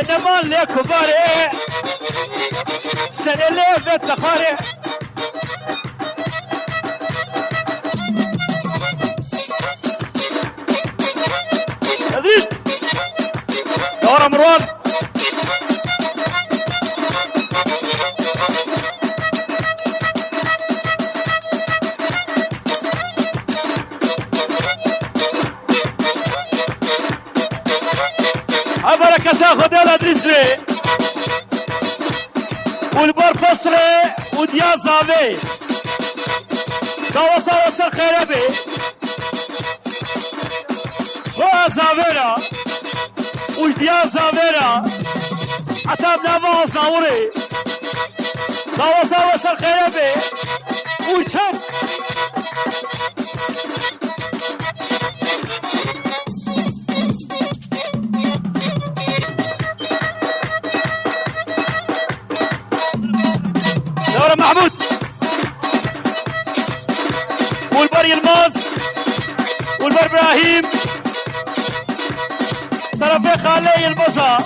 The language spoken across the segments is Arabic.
نمان لكباري سنة ليفة تقاري ادريس دورة مروان بركة تاخذ يا ادريس بي والبر فصري وديا زافي دعوة وصل خيربي وزافيرا وديا زافيرا عتاب نافا زاوري دعوة وصل خيربي وشم دورة محمود والبر يلماس والبر ابراهيم طرفي خالي يلبسها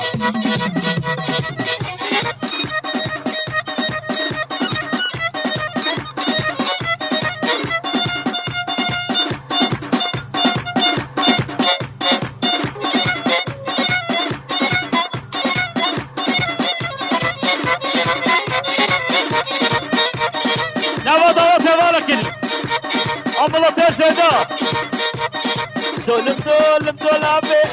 الله تسدا دولم دولم دولابي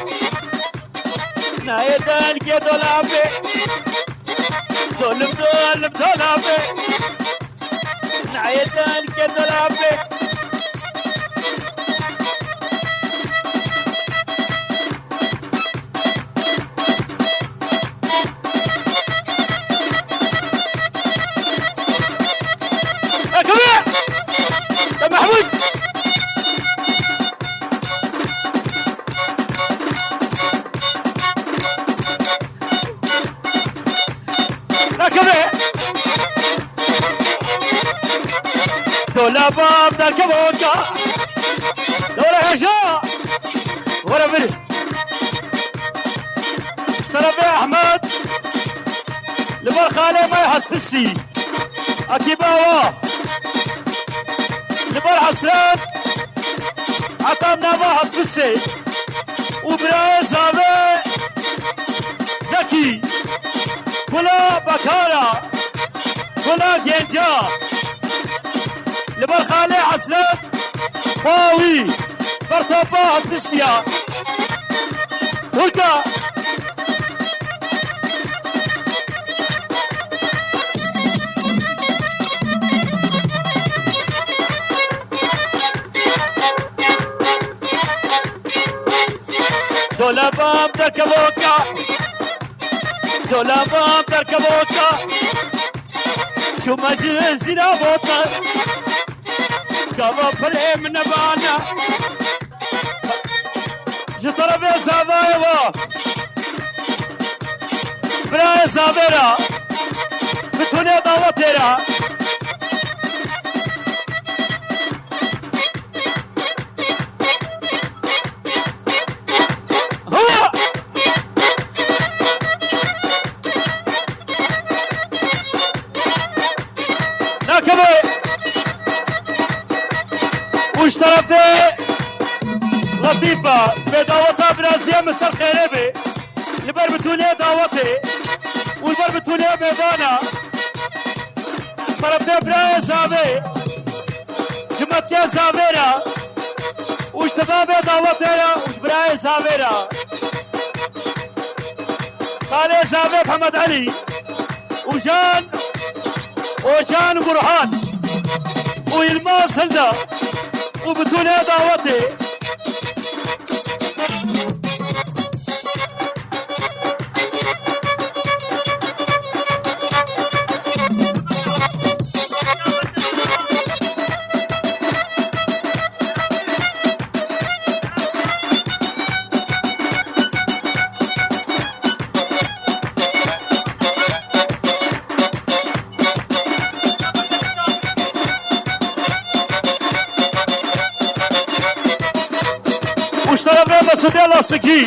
نايدان كي دولابي دولم دولم دولابي نايدان كي دولابي محمود دولا باب دار كبوكا دولا هشا ورا بلي اشترى بيه احمد لبر خالي ما يحس بالسي اكيد هو لبر حسن عطانا ما حس بالسي وبراي زابي زكي كلا بكارا كلا جنجا لبر خالي حسن باوي برطبا حسبسيا هلقا دولابام در كبوكا دولابام در كبوكا شو مجلسنا بوطن كما بلي من بانا جطرب يا زابايوا بلا زابيرا بتوني دعوتيرا وش طرفي لطيفة بدعوتها برازية مسار خيربي لبر بتونية دعوتي والبر بتونية ميدانا طرفي براية زابي جمتكي زابيرا وش تبابي دعوتها وش براية زابيرا قالي زابي محمد علي وجان برهان ويلماس هلدا وبتوني دعوتي واشترى بيضة سوداء لاصقي